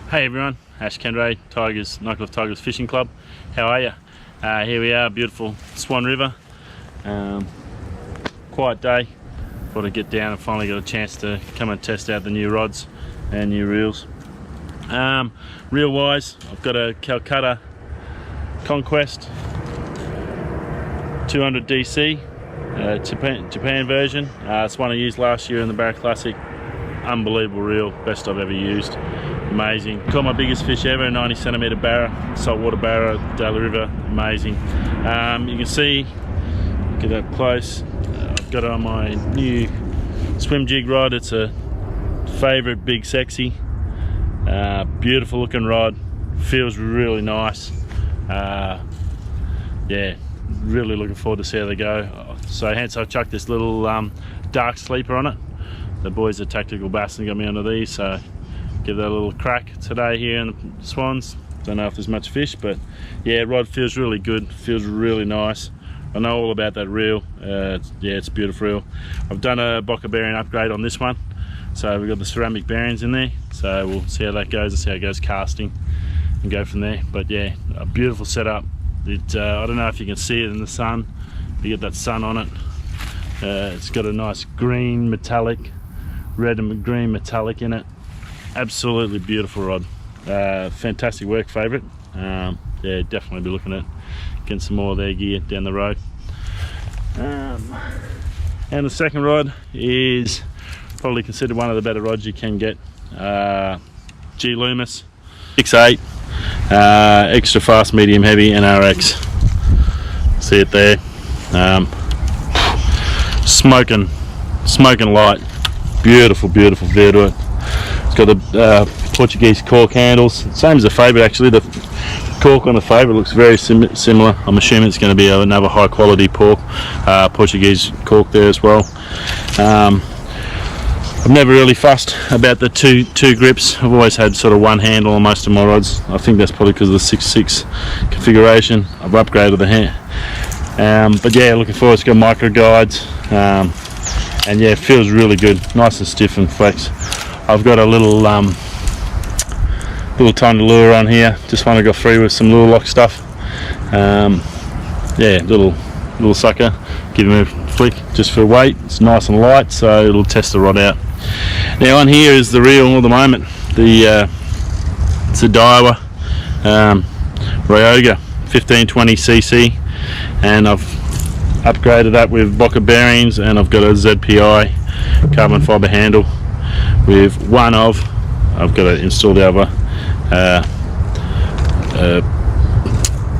Hey everyone, Ash Kendray, Nightcliff Tigers Fishing Club. How are you? Here we are, beautiful Swan River. Quiet day. Thought I'd get down and finally got a chance to come and test out the new rods and new reels. Reel wise, I've got a Calcutta Conquest 200 DC, Japan version. It's one I used last year in the Barra Classic. Unbelievable reel, best I've ever used. Amazing. Caught my biggest fish ever, 90 centimetre barra, saltwater barra, Daiwa River. Amazing. You can see, look at that close. I've got it on my new swim jig rod. It's a favourite, big sexy. Beautiful looking rod. Feels really nice. Yeah, really looking forward to see how they go. So hence I chucked this little dark sleeper on it. The boys at Tactical Bass got me onto these, so give that a little crack today here in the Swans. Don't know if there's much fish, but yeah, rod feels really good, feels really nice. I know all about that reel. Yeah, it's a beautiful reel. I've done a Boca bearing upgrade on this one, so we've got the ceramic bearings in there, so we'll see how that goes and see how it goes casting and go from there. But yeah, a beautiful setup. I don't know if you can see it in the sun. You get that sun on it. It's got a nice green metallic, red and green metallic in it. Absolutely beautiful rod. Fantastic work favourite. Yeah, definitely be looking at getting some more of their gear down the road. And the second rod is probably considered one of the better rods you can get. Gloomis 68 extra fast medium heavy NRX. See it there. Smoking light. Beautiful view to it. It's got the Portuguese cork handles, same as the favourite actually. The cork on the favourite looks very similar. I'm assuming it's going to be another high quality Portuguese cork there as well. I've never really fussed about the two grips. I've always had sort of one handle on most of my rods. I think that's probably because of the 6.6 configuration. I've upgraded the hand. But yeah, looking forward. It's got micro guides. And yeah, it feels really good, nice and stiff and flex. I've got a little tiny lure on here, just one I got free with some lure lock stuff. Yeah, little sucker, give him a flick just for weight. It's nice and light, so it'll test the rod out. Now on here is the reel at the moment. It's a Daiwa Ryoga 1520cc, and I've upgraded that with Boca bearings, and I've got a ZPI carbon fibre handle with I've got to install the other a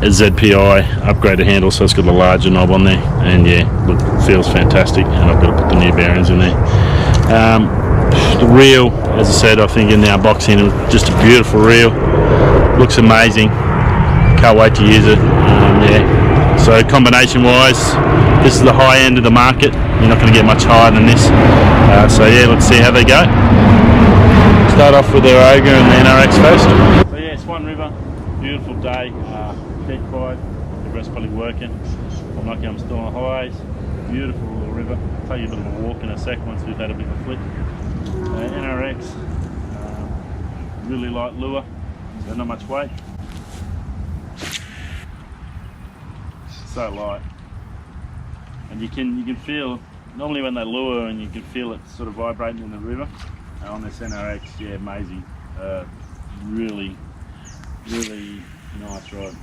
ZPI upgraded handle, so it's got a larger knob on there, and yeah, look, feels fantastic. And I've got to put the new bearings in there. The reel, as I said, I think in our boxing, just a beautiful reel, looks amazing, can't wait to use it. Yeah. So combination wise, this is the high end of the market. You're not going to get much higher than this. So yeah, let's see how they go. Start off with the Ryoga and the NRX first. So yeah, Swan River, beautiful day. Dead quiet, the rest probably working. I'm lucky I'm still on the highways. Beautiful little river. I'll tell you a bit of a walk in a sec once we've had a bit of a flick. NRX, really light lure, so not much weight. So light, and you can feel normally when they lure, and you can feel it sort of vibrating in the river. On this NRX, yeah, amazing, really nice rod.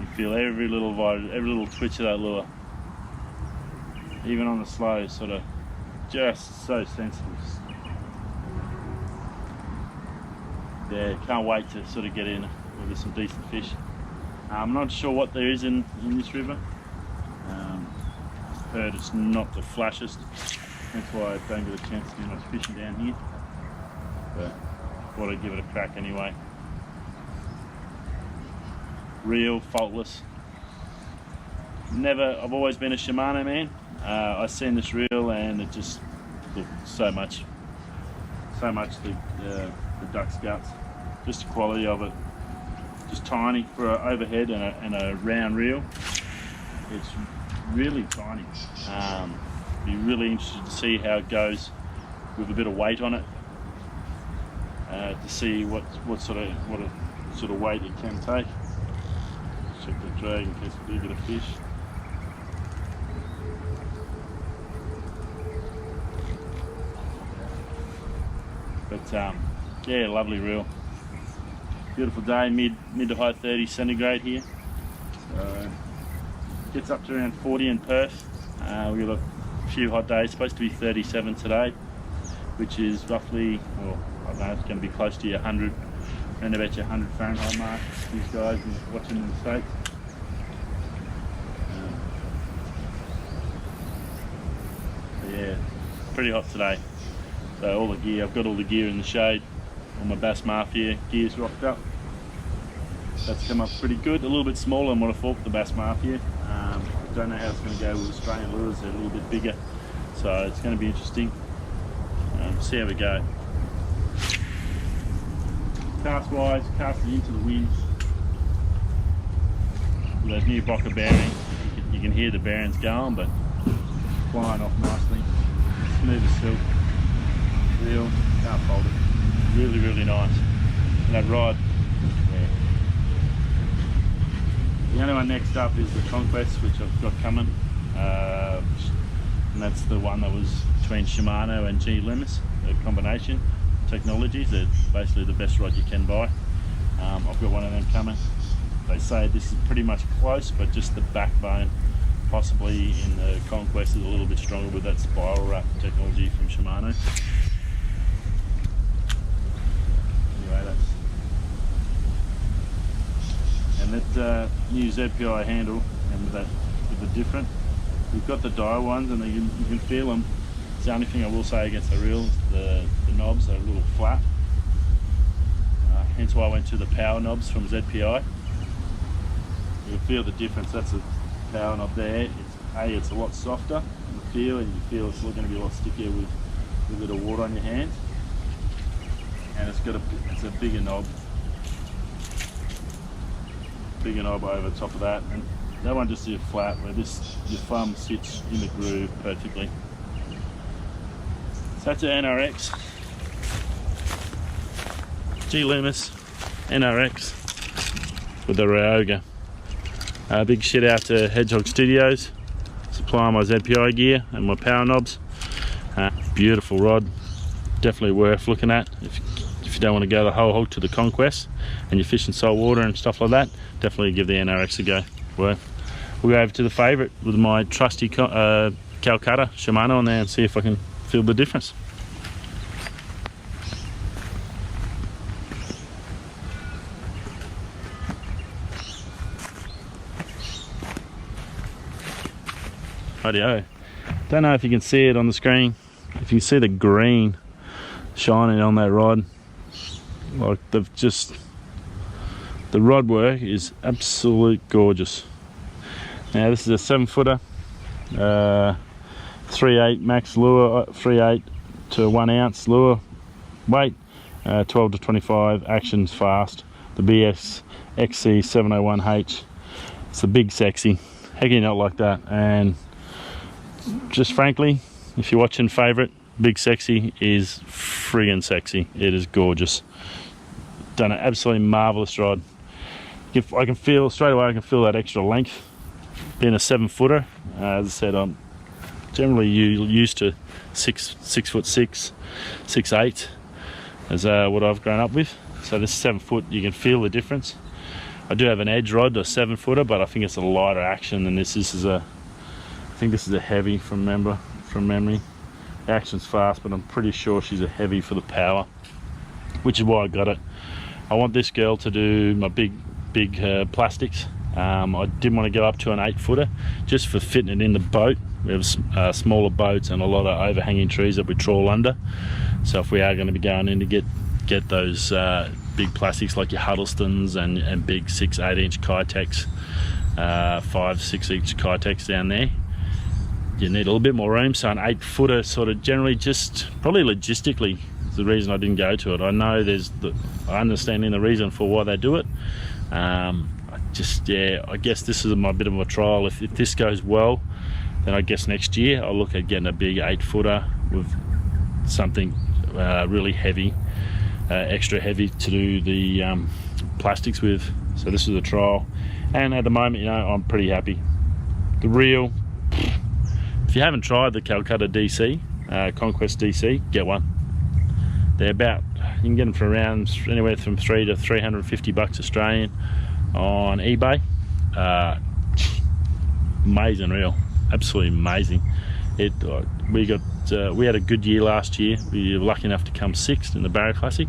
You feel every little twitch of that lure, even on the slow, sort of just so sensitive. Yeah, can't wait to sort of get in with some decent fish. I'm not sure what there is in this river. I've heard it's not the flashest, that's why I don't get a chance to do much fishing down here, but thought I'd give it a crack anyway. Real, faultless. I've always been a Shimano man. I've seen this reel and it just looked so much the duck's guts. Just the quality of it. Just tiny for an overhead and a round reel. It's really tiny. Be really interested to see how it goes with a bit of weight on it, to see what sort of weight it can take. Check the drag in case we do get a fish. But yeah, lovely reel. Beautiful day, mid to high 30s centigrade here. So gets up to around 40 in Perth. We've got a few hot days, supposed to be 37 today, which is roughly, well, I don't know, it's going to be close to your 100, around about your 100 Fahrenheit mark. These guys watching in the States. Yeah, pretty hot today. So all the gear, I've got all the gear in the shade. All my Bass Mafia gear's rocked up. That's come up pretty good. A little bit smaller than what I thought with the Bass Mafia. I don't know how it's going to go with Australian lures. They're a little bit bigger, so it's going to be interesting. See how we go. Cast wise, casting into the wind. With those new Bocker bearings, you can hear the bearings going, but flying off nicely. Smooth as silk. Real, can't fold it. Really, really nice. And that rod, yeah. The only one next up is the Conquest, which I've got coming. And that's the one that was between Shimano and Gloomis, a combination technologies. They're basically the best rod you can buy. I've got one of them coming. They say this is pretty much close, but just the backbone possibly in the Conquest is a little bit stronger with that spiral wrap technology from Shimano. And that new ZPI handle, and with the different, we've got the Daiwa ones, and you can feel them. It's the only thing I will say against the reels, the knobs are a little flat. Hence why I went to the power knobs from ZPI. You can feel the difference. That's a power knob there. It's a lot softer in the feel, and you feel it's going to be a lot stickier with a bit of water on your hands. And it's a bigger knob. Bigger knob over top of that, and that one just is flat, where your thumb sits in the groove perfectly. So that's an NRX. Gloomis NRX with the Ryoga. Big shout out to Hedgehog Studios, supplying my ZPI gear and my power knobs. Beautiful rod, definitely worth looking at. If you don't want to go the whole hog to the Conquest and you're fishing saltwater and stuff like that, definitely give the NRX a go. We'll go over to the favourite with my trusty Calcutta Shimano on there and see if I can feel the difference. Rightio. Don't know if you can see it on the screen. If you can see the green shining on that rod, like the rod work is absolute gorgeous. Now this is a 7-footer, 3/8 max lure, 3/8 to 1 ounce lure weight, 12 to 25, action's fast. The BS XC 701H. It's a big sexy. How can you not like that? And just frankly, if you're watching favourite, Big Sexy is friggin' sexy. It is gorgeous. Done an absolutely marvellous rod. I can feel straight away, I can feel that extra length. Being a 7-footer, as I said, I'm generally used to 6'6", 6'8", as what I've grown up with. So this 7 foot, you can feel the difference. I do have an edge rod, a 7-footer, but I think it's a lighter action than this. I think this is a heavy from memory. The action's fast, but I'm pretty sure she's a heavy for the power, which is why I got it. I want this girl to do my big plastics. I didn't want to go up to an 8-footer just for fitting it in the boat. We have smaller boats and a lot of overhanging trees that we trawl under. So if we are going to be going in to get those big plastics like your Huddlestons and big 6-8 inch Kitex, 5-6 inch Kitex down there, you need a little bit more room. So an 8-footer sort of generally, just probably logistically is the reason I didn't go to it. I know I understand the reason for why they do it. I guess this is my bit of a trial. If this goes well, then I guess next year I'll look at getting a big 8-footer with something really heavy, extra heavy to do the plastics with. So this is a trial, and at the moment, you know, I'm pretty happy. The reel, if you haven't tried the Calcutta DC, Conquest DC, get one. They're about, you can get them for around anywhere from $300 to $350 Australian on eBay. Amazing reel, absolutely amazing. We had a good year last year. We were lucky enough to come 6th in the Barra Classic,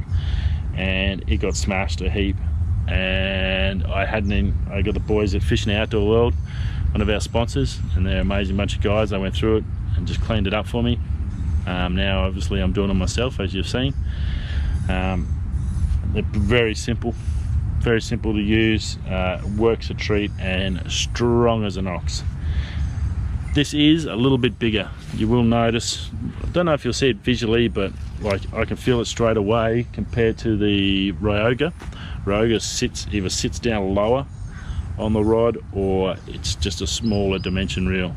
and it got smashed a heap. And I got the boys at Fishing Outdoor World, one of our sponsors, and they're an amazing bunch of guys. They went through it and just cleaned it up for me. Now obviously I'm doing it myself, as you've seen. They're very simple to use, works a treat, and strong as an ox. This is a little bit bigger. You will notice, I don't know if you'll see it visually, but like I can feel it straight away compared to the Ryoga. Ryoga either sits down lower on the rod, or it's just a smaller dimension reel.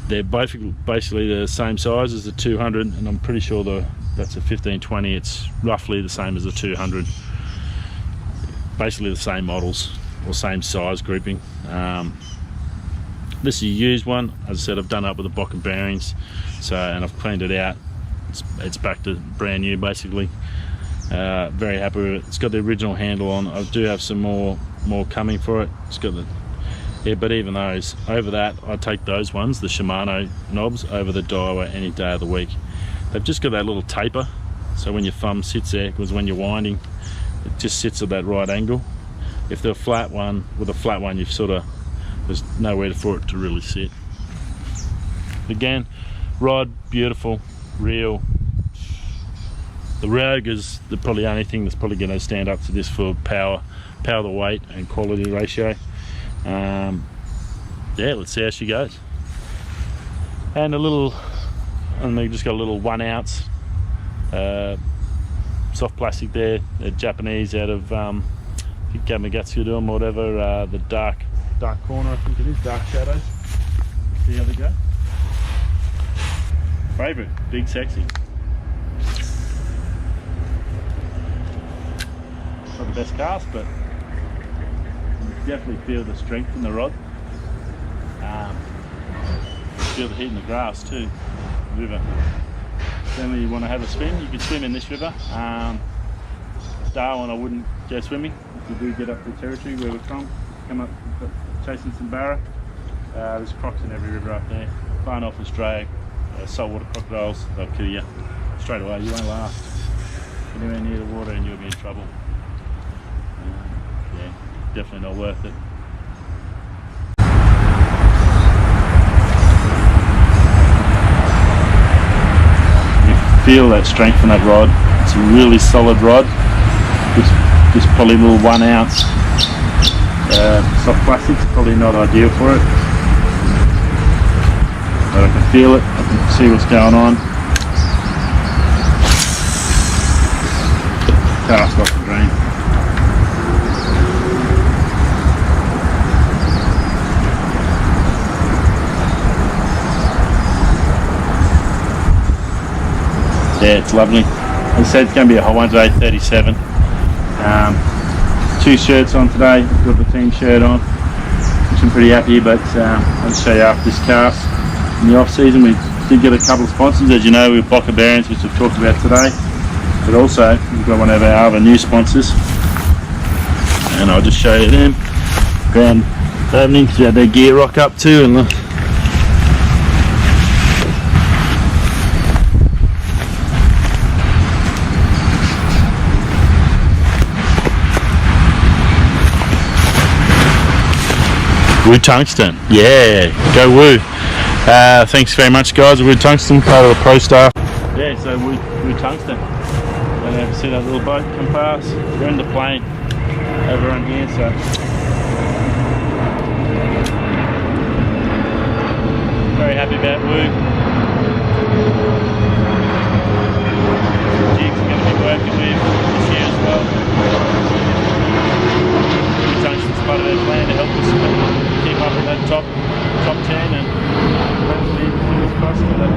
They're basically the same size as the 200, and I'm pretty sure that's a 1520. It's roughly the same as the 200. Basically the same models or same size grouping. This is a used one. As I said, I've done up with the block and bearings, and I've cleaned it out. It's back to brand new basically. Very happy with it. It's got the original handle on. I do have some more coming for it. It's got but even those, over that, I take those ones, the Shimano knobs, over the Daiwa any day of the week. They've just got that little taper, so when your thumb sits there, because when you're winding, it just sits at that right angle. If they're a flat one, with a flat one, there's nowhere for it to really sit. Again, rod, beautiful, reel. The Ryoga's probably the only thing that's probably going to stand up to this for power to weight and quality ratio. Yeah, let's see how she goes. And they just got a little 1 ounce soft plastic there. They're Japanese, out of Gamakatsu do them or whatever. The dark corner, I think it is, dark shadows. See how they go. Favourite, big sexy. Not the best cast, but you definitely feel the strength in the rod. Feel the heat in the grass too. The river. Certainly, you want to have a swim, you can swim in this river. Darwin, I wouldn't go swimming. If you do get up the territory where we're from, come up chasing some barra. There's crocs in every river up there. Far north Australia, saltwater crocodiles, they'll kill you straight away. You won't last. Anywhere near the water and you'll be in trouble. Yeah, definitely not worth it. Feel that strength in that rod. It's a really solid rod. Just probably a little 1 ounce soft plastic's probably not ideal for it, but I can feel it. I can see what's going on. Cast off the drain. Yeah, it's lovely. As I said, it's going to be a hot one today, 37. 2 shirts on today. I've got the team shirt on, which I'm pretty happy, but I'll show you after this cast. In the off season, we did get a couple of sponsors, as you know, with Blocker Bearings, which we've talked about today, but also we've got one of our other new sponsors, and I'll just show you them. Ground opening, because we had their gear rock up too, and Woo Tungsten, yeah, go Woo. Thanks very much guys, Woo Tungsten, part of the pro staff. Yeah, so Woo Tungsten. Don't ever see that little boat come past. We're in the plane over on here, so very happy about Woo. Jigs are going to be working with this year as well. Woo Tungsten's part of their plan to help us keep up in that top 10, and hopefully fingers crossed for that.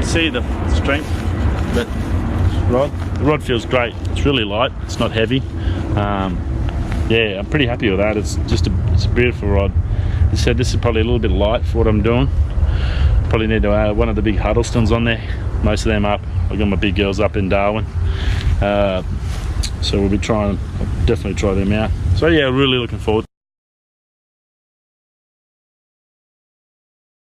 can see the strength, but the rod feels great. It's really light, it's not heavy. Yeah, I'm pretty happy with that. It's a beautiful rod. As I said, this is probably a little bit light for what I'm doing. Probably need to add one of the big Huddlestones on there. Most of them up. I've got my big girls up in Darwin. So we'll be I'll definitely try them out. So yeah, really looking forward.